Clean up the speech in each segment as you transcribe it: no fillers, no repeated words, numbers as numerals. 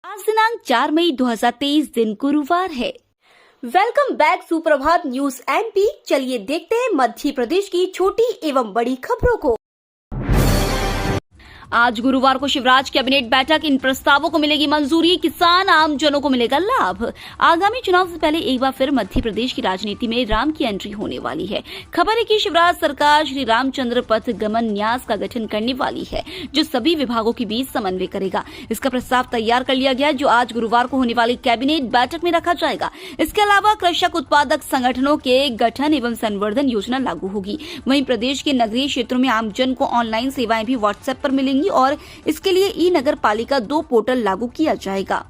आज दिनांक 4 मई 2023 दिन गुरुवार है। वेलकम बैक सुप्रभात न्यूज एमपी। चलिए देखते हैं मध्य प्रदेश की छोटी एवं बड़ी खबरों को। आज गुरुवार को शिवराज कैबिनेट बैठक, इन प्रस्तावों को मिलेगी मंजूरी, किसान आमजनों को मिलेगा लाभ। आगामी चुनाव से पहले एक बार फिर मध्य प्रदेश की राजनीति में राम की एंट्री होने वाली है। खबर है कि शिवराज सरकार श्री रामचंद्र पथ गमन न्यास का गठन करने वाली है, जो सभी विभागों के बीच समन्वय करेगा। इसका प्रस्ताव तैयार कर लिया गया, जो आज गुरुवार को होने वाली कैबिनेट बैठक में रखा जाएगा। इसके अलावा कृषक उत्पादक संगठनों के गठन एवं संवर्धन योजना लागू होगी। वहीं प्रदेश के नगरीय क्षेत्रों में आमजन को ऑनलाइन सेवाएं भी व्हाट्सएप पर मिलेंगी और इसके लिए ई नगर पालिका 2 पोर्टल लागू किया जाएगा।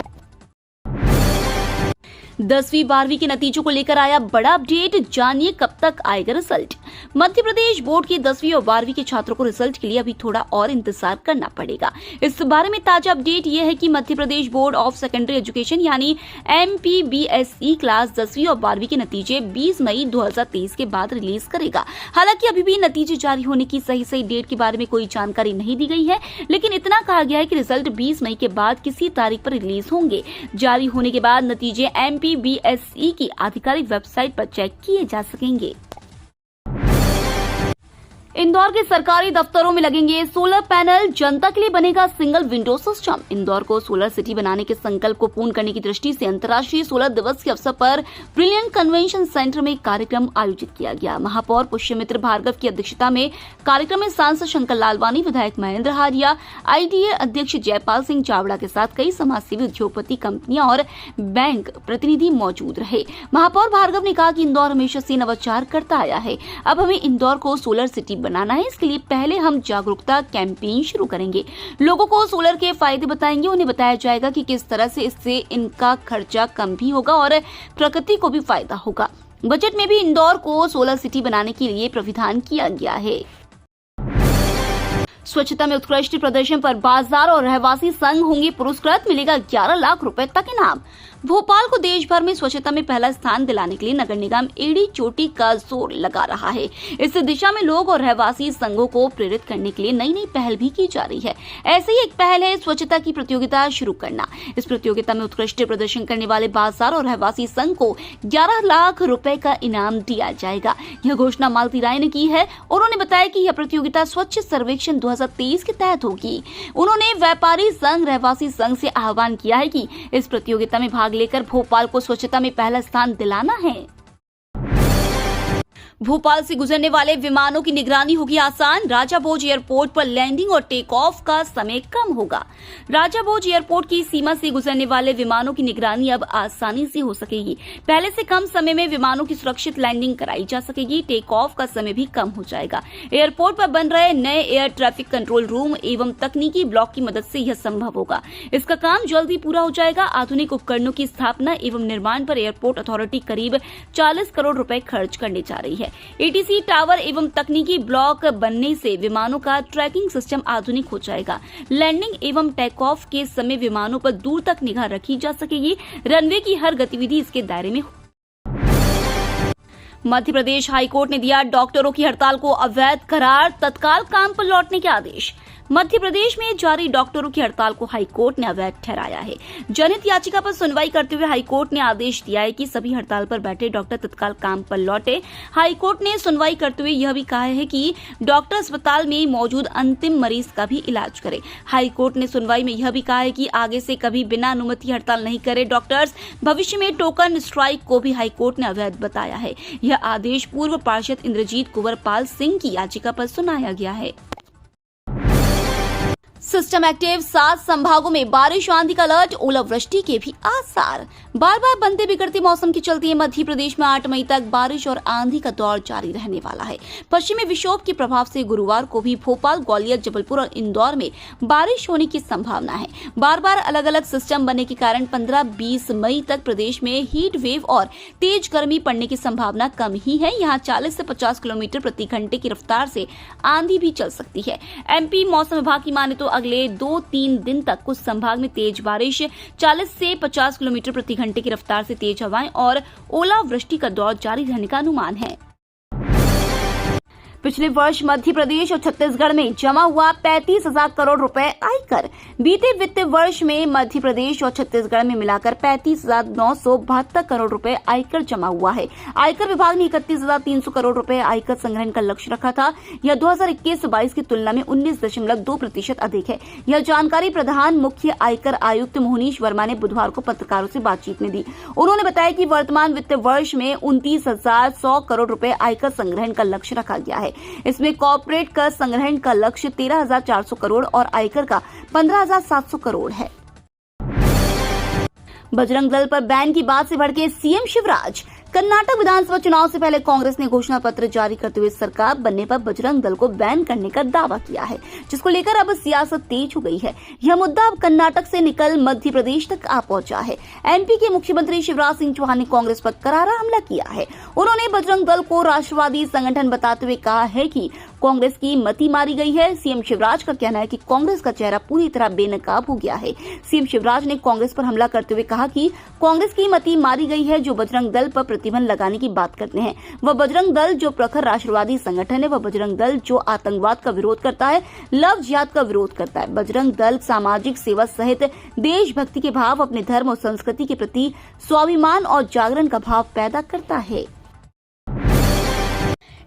10वीं 12वीं के नतीजों को लेकर आया बड़ा अपडेट, जानिए कब तक आएगा रिजल्ट। मध्य प्रदेश बोर्ड के 10वीं और 12वीं के छात्रों को रिजल्ट के लिए अभी थोड़ा और इंतजार करना पड़ेगा। इस बारे में ताजा अपडेट यह है कि Madhya Pradesh board of secondary education यानी MPBSE क्लास 10वीं और 12वीं के नतीजे 20 मई 2023 के बाद रिलीज करेगा। हालांकि अभी भी नतीजे जारी होने की सही डेट के बारे में कोई जानकारी नहीं दी गई है, लेकिन इतना कहा गया है कि रिजल्ट 20 मई के बाद किसी तारीख पर रिलीज होंगे। जारी होने के बाद नतीजे MPBSE की आधिकारिक वेबसाइट पर चेक किए जा सकेंगे। इंदौर के सरकारी दफ्तरों में लगेंगे सोलर पैनल, जनता के लिए बनेगा सिंगल विंडो सिस्टम। इंदौर को सोलर सिटी बनाने के संकल्प को पूर्ण करने की दृष्टि से अंतर्राष्ट्रीय सोलर दिवस के अवसर पर ब्रिलियंट कन्वेंशन सेंटर में कार्यक्रम आयोजित किया गया। महापौर पुष्यमित्र भार्गव की अध्यक्षता में कार्यक्रम में सांसद शंकर लालवानी, विधायक महेंद्र हारिया, IDA अध्यक्ष जयपाल सिंह चावड़ा के साथ कई समाजसेवी, उद्योगपति, कंपनियां और बैंक प्रतिनिधि मौजूद रहे। महापौर भार्गव ने कहा कि इंदौर हमेशा से नवाचार करता आया है, अब हमें इंदौर को सोलर सिटी बनाना है। इसके लिए पहले हम जागरूकता कैंपेन शुरू करेंगे, लोगों को सोलर के फायदे बताएंगे, उन्हें बताया जाएगा कि किस तरह से इससे इनका खर्चा कम भी होगा और प्रकृति को भी फायदा होगा। बजट में भी इंदौर को सोलर सिटी बनाने के लिए प्रावधान किया गया है। स्वच्छता में उत्कृष्ट प्रदर्शन पर बाजार और रहवासी संघ होंगे पुरस्कृत, मिलेगा 11 लाख रुपए तक इनाम। भोपाल को देश भर में स्वच्छता में पहला स्थान दिलाने के लिए नगर निगम एड़ी चोटी का जोर लगा रहा है। इस दिशा में लोग और रहवासी संघों को प्रेरित करने के लिए नई नई पहल भी की जा रही है। ऐसे ही एक पहल है स्वच्छता की प्रतियोगिता शुरू करना। इस प्रतियोगिता में उत्कृष्ट प्रदर्शन करने वाले बाजार और रहवासी संघ को 11 लाख रुपए का इनाम दिया जाएगा। यह घोषणा मालती राय ने की है। उन्होंने बताया कि यह प्रतियोगिता स्वच्छ सर्वेक्षण 2023 के तहत होगी। उन्होंने व्यापारी संघ, रहवासी संघ से आह्वान किया है कि इस प्रतियोगिता में भाग लेकर भोपाल को स्वच्छता में पहला स्थान दिलाना है। भोपाल से गुजरने वाले विमानों की निगरानी होगी आसान। राजा भोज एयरपोर्ट पर लैंडिंग और टेक ऑफ का समय कम होगा। राजा भोज एयरपोर्ट की सीमा से गुजरने वाले विमानों की निगरानी अब आसानी से हो सकेगी। पहले से कम समय में विमानों की सुरक्षित लैंडिंग कराई जा सकेगी। टेक ऑफ का समय भी कम हो जाएगा। एयरपोर्ट पर बन रहे नए एयर ट्रैफिक कंट्रोल रूम एवं तकनीकी ब्लॉक की मदद से यह संभव होगा। इसका काम जल्द ही पूरा हो जाएगा। आधुनिक उपकरणों की स्थापना एवं निर्माण पर एयरपोर्ट अथॉरिटी करीब 40 करोड़ रुपए खर्च करने जा रही है। ATC टावर एवं तकनीकी ब्लॉक बनने से विमानों का ट्रैकिंग सिस्टम आधुनिक हो जाएगा। लैंडिंग एवं टेक ऑफ के समय विमानों पर दूर तक निगाह रखी जा सकेगी। रनवे की हर गतिविधि इसके दायरे में। मध्य प्रदेश हाईकोर्ट ने दिया डॉक्टरों की हड़ताल को अवैध करार, तत्काल काम पर लौटने के आदेश। मध्य प्रदेश में जारी डॉक्टरों की हड़ताल को हाईकोर्ट ने अवैध ठहराया है। जनहित याचिका पर सुनवाई करते हुए हाईकोर्ट ने आदेश दिया है कि सभी हड़ताल पर बैठे डॉक्टर तत्काल काम पर लौटे। हाईकोर्ट ने सुनवाई करते हुए यह भी कहा है कि डॉक्टर अस्पताल में मौजूद अंतिम मरीज का भी इलाज करे। हाईकोर्ट ने सुनवाई में यह भी कहा है कि आगे से कभी बिना अनुमति हड़ताल नहीं करे डॉक्टर्स। भविष्य में टोकन स्ट्राइक को भी हाईकोर्ट ने अवैध बताया है। यह आदेश पूर्व पार्षद इंद्रजीत कुंवर पाल सिंह की याचिका पर सुनाया गया है। सिस्टम एक्टिव, 7 संभागों में बारिश आंधी का अलर्ट, ओलावृष्टि के भी आसार। बार बार बनते बिगड़ते मौसम के चलते मध्य प्रदेश में 8 मई तक बारिश और आंधी का दौर जारी रहने वाला है। पश्चिमी विक्षोभ के प्रभाव से गुरुवार को भी भोपाल, ग्वालियर, जबलपुर और इंदौर में बारिश होने की संभावना है। बार बार अलग अलग सिस्टम बनने के कारण 15-20 मई तक प्रदेश में हीट वेव और तेज गर्मी पड़ने की संभावना कम ही है। यहाँ 40 से 50 किलोमीटर प्रति घंटे की रफ्तार से आंधी भी चल सकती है। MP मौसम विभाग की माने तो अगले 2-3 दिन तक कुछ संभाग में तेज बारिश, 40 से 50 किलोमीटर प्रति घंटे की रफ्तार से तेज हवाएं और ओलावृष्टि का दौर जारी रहने का अनुमान है। पिछले वर्ष मध्य प्रदेश और छत्तीसगढ़ में जमा हुआ 35,000 करोड़ रुपए आयकर। बीते वित्त वर्ष में मध्य प्रदेश और छत्तीसगढ़ में मिलाकर 35,972 करोड़ रुपए आयकर जमा हुआ है। आयकर विभाग ने 31,300 करोड़ रुपए आयकर संग्रहण का लक्ष्य रखा था। यह 2021-22 की तुलना में 19.2% अधिक है। यह जानकारी प्रधान मुख्य आयकर आयुक्त मोहनीश वर्मा ने बुधवार को पत्रकारों से बातचीत में दी। उन्होंने बताया कि वर्तमान वित्त वर्ष में 29,100 करोड़ रुपए आयकर संग्रहण का लक्ष्य रखा गया है। इसमें कॉर्पोरेट कर संग्रहण का लक्ष्य 13,400 करोड़ और आयकर का 15,700 करोड़ है। बजरंग दल पर बैन की बात से भड़के सीएम शिवराज। कर्नाटक विधानसभा चुनाव से पहले कांग्रेस ने घोषणा पत्र जारी करते हुए सरकार बनने पर बजरंग दल को बैन करने का दावा किया है, जिसको लेकर अब सियासत तेज हो गई है। यह मुद्दा अब कर्नाटक से निकल मध्य प्रदेश तक आ पहुंचा है। एमपी के मुख्यमंत्री शिवराज सिंह चौहान ने कांग्रेस पर करारा हमला किया है। उन्होंने बजरंग दल को राष्ट्रवादी संगठन बताते हुए कहा है कि कांग्रेस की मति मारी गई है। सीएम शिवराज का कहना है कि कांग्रेस का चेहरा पूरी तरह बेनकाब हो गया है। सीएम शिवराज ने कांग्रेस पर हमला करते हुए कहा कि कांग्रेस की मति मारी गई है। जो बजरंग दल पर प्रतिबंध लगाने की बात करते हैं, वह बजरंग दल जो प्रखर राष्ट्रवादी संगठन है, वह बजरंग दल जो आतंकवाद का विरोध करता है, लव जिहाद का विरोध करता है। बजरंग दल सामाजिक सेवा सहित देशभक्ति के भाव, अपने धर्म और संस्कृति के प्रति स्वाभिमान और जागरण का भाव पैदा करता है।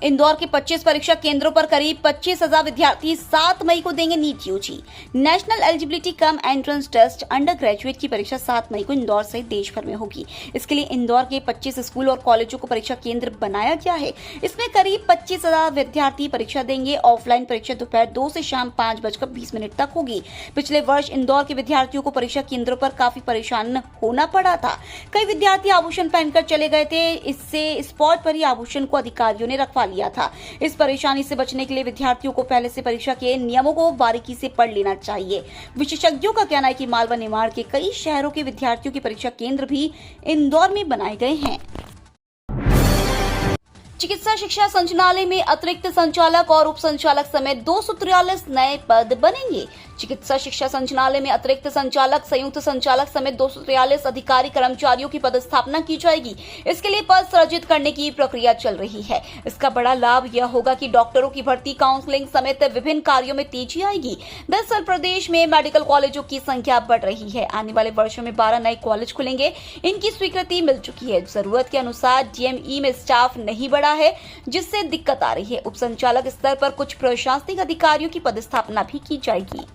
इंदौर के 25 परीक्षा केंद्रों पर करीब 25,000 विद्यार्थी 7 मई को देंगे NEET UG. National eligibility cum entrance test under graduate की परीक्षा 7 मई को इंदौर सहित देश भर में होगी। इसके लिए इंदौर के 25 स्कूल और कॉलेजों को परीक्षा केंद्र बनाया गया है। इसमें करीब 25,000 विद्यार्थी परीक्षा देंगे। ऑफलाइन परीक्षा दोपहर 2 से शाम 5:20 तक होगी। पिछले वर्ष इंदौर के विद्यार्थियों को परीक्षा केंद्रों पर काफी परेशान होना पड़ा था। कई विद्यार्थी आभूषण पहनकर चले गए थे। इससे स्पॉट पर ही आभूषण को अधिकारियों ने रखवा लिया था। इस परेशानी से बचने के लिए विद्यार्थियों को पहले से परीक्षा के नियमों को बारीकी से पढ़ लेना चाहिए। विशेषज्ञों का कहना है कि मालवा निमाड़ के कई शहरों के विद्यार्थियों के परीक्षा केंद्र भी इंदौर में बनाए गए हैं। चिकित्सा शिक्षा संचालनालय में अतिरिक्त संचालक और उप संचालक समेत 243 नए पद बनेंगे। चिकित्सा शिक्षा संचालनालय में अतिरिक्त संचालक, संयुक्त संचालक समेत 243 अधिकारी कर्मचारियों की पदस्थापना की जाएगी। इसके लिए पद सृजित करने की प्रक्रिया चल रही है। इसका बड़ा लाभ यह होगा कि डॉक्टरों की भर्ती, काउंसलिंग समेत विभिन्न कार्यों में तेजी आएगी। दरअसल प्रदेश में मेडिकल कॉलेजों की संख्या बढ़ रही है। आने वाले वर्षों में 12 नए कॉलेज खुलेंगे। इनकी स्वीकृति मिल चुकी है। जरूरत के अनुसार डीएमई में स्टाफ नहीं बढ़ा है, जिससे दिक्कत आ रही है। उप संचालक स्तर पर कुछ प्रशासनिक अधिकारियों की पदस्थापना भी की जाएगी।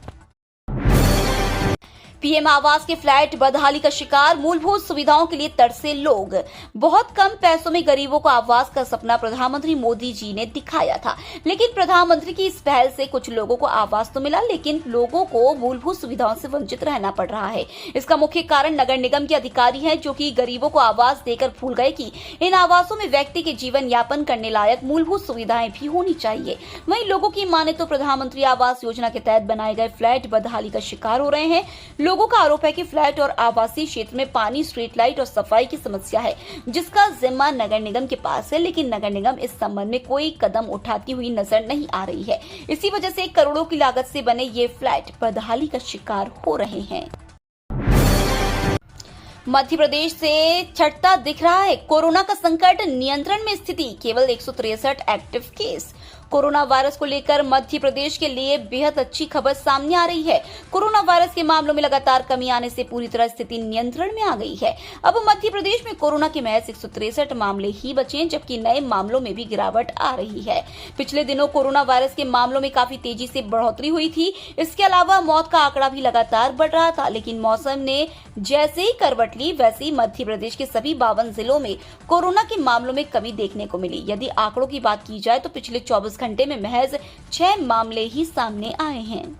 पीएम आवास के फ्लैट बदहाली का शिकार, मूलभूत सुविधाओं के लिए तरसे लोग। बहुत कम पैसों में गरीबों को आवास का सपना प्रधानमंत्री मोदी जी ने दिखाया था, लेकिन प्रधानमंत्री की इस पहल से कुछ लोगों को आवास तो मिला, लेकिन लोगों को मूलभूत सुविधाओं से वंचित रहना पड़ रहा है। इसका मुख्य कारण नगर निगम के अधिकारी हैं, जो कि गरीबों को आवास देकर भूल गए कि इन आवासों में व्यक्ति के जीवन यापन करने लायक मूलभूत सुविधाएं भी होनी चाहिए। वहीं लोगों की माने तो प्रधानमंत्री आवास योजना के तहत बनाए गए फ्लैट बदहाली का शिकार हो रहे हैं। लोगों का आरोप है कि फ्लैट और आवासीय क्षेत्र में पानी, स्ट्रीट लाइट और सफाई की समस्या है, जिसका जिम्मा नगर निगम के पास है, लेकिन नगर निगम इस संबंध में कोई कदम उठाती हुई नजर नहीं आ रही है। इसी वजह से करोड़ों की लागत से बने ये फ्लैट बदहाली का शिकार हो रहे हैं। मध्य प्रदेश से छटता दिख रहा है कोरोना का संकट, नियंत्रण में स्थिति, केवल 163 एक्टिव केस। कोरोना वायरस को लेकर मध्य प्रदेश के लिए बेहद अच्छी खबर सामने आ रही है। कोरोना वायरस के मामलों में लगातार कमी आने से पूरी तरह स्थिति नियंत्रण में आ गई है। अब मध्य प्रदेश में कोरोना के महज 163 मामले ही बचे, जबकि नए मामलों में भी गिरावट आ रही है। पिछले दिनों कोरोना वायरस के मामलों में काफी तेजी से बढ़ोतरी हुई थी। इसके अलावा मौत का आंकड़ा भी लगातार बढ़ रहा था, लेकिन मौसम ने जैसे ही करवट ली, वैसे ही मध्य प्रदेश के सभी 52 जिलों में कोरोना के मामलों में कमी देखने को मिली। यदि आंकड़ों की बात की जाए तो पिछले 24 घंटे में महज 6 मामले ही सामने आए हैं।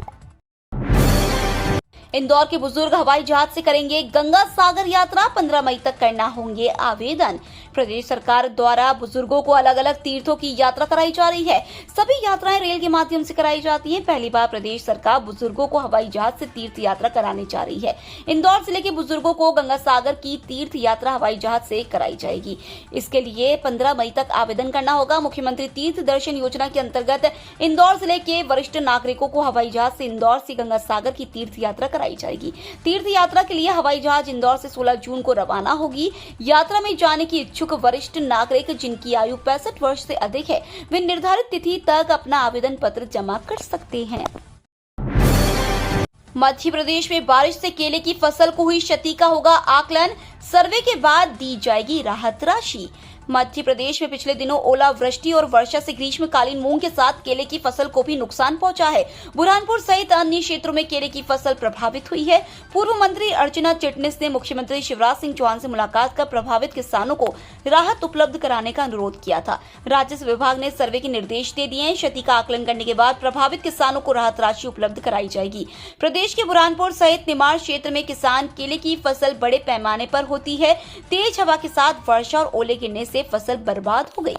इंदौर के बुजुर्ग हवाई जहाज से करेंगे गंगा सागर यात्रा, 15 मई तक करना होंगे आवेदन। प्रदेश सरकार द्वारा बुजुर्गों को अलग अलग तीर्थों की यात्रा कराई जा रही है। सभी यात्राएं रेल के माध्यम से कराई जाती हैं। पहली बार प्रदेश सरकार बुजुर्गों को हवाई जहाज से तीर्थ यात्रा कराने जा रही है। इंदौर जिले के बुजुर्गों को गंगा सागर की तीर्थ यात्रा हवाई जहाज से कराई जाएगी। इसके लिए 15 मई तक आवेदन करना होगा। मुख्यमंत्री तीर्थ दर्शन योजना के अंतर्गत इंदौर जिले के वरिष्ठ नागरिकों को हवाई जहाज से इंदौर से गंगा सागर की तीर्थ यात्रा कराई जाएगी। तीर्थ यात्रा के लिए हवाई जहाज इंदौर से 16 जून को रवाना होगी। यात्रा में जाने की इच्छुक इच्छुक वरिष्ठ नागरिक जिनकी आयु 65 वर्ष से अधिक है, वे निर्धारित तिथि तक अपना आवेदन पत्र जमा कर सकते हैं। मध्य प्रदेश में बारिश से केले की फसल को हुई क्षति का होगा आकलन, सर्वे के बाद दी जाएगी राहत राशि। मध्य प्रदेश में पिछले दिनों ओलावृष्टि और वर्षा से ग्रीष्मकालीन मूंग के साथ केले की फसल को भी नुकसान पहुंचा है। बुरहानपुर सहित अन्य क्षेत्रों में केले की फसल प्रभावित हुई है। पूर्व मंत्री अर्चना चिटनिस ने मुख्यमंत्री शिवराज सिंह चौहान से मुलाकात कर प्रभावित किसानों को राहत उपलब्ध कराने का अनुरोध किया था। राजस्व विभाग ने सर्वे के निर्देश दे दिए हैं। क्षति का आकलन करने के बाद प्रभावित किसानों को राहत राशि उपलब्ध कराई जाएगी। प्रदेश के बुरहानपुर सहित निमाड़ क्षेत्र में किसान केले की फसल बड़े पैमाने पर होती है। तेज हवा के साथ वर्षा और ओले गिरने से फसल बर्बाद हो गई।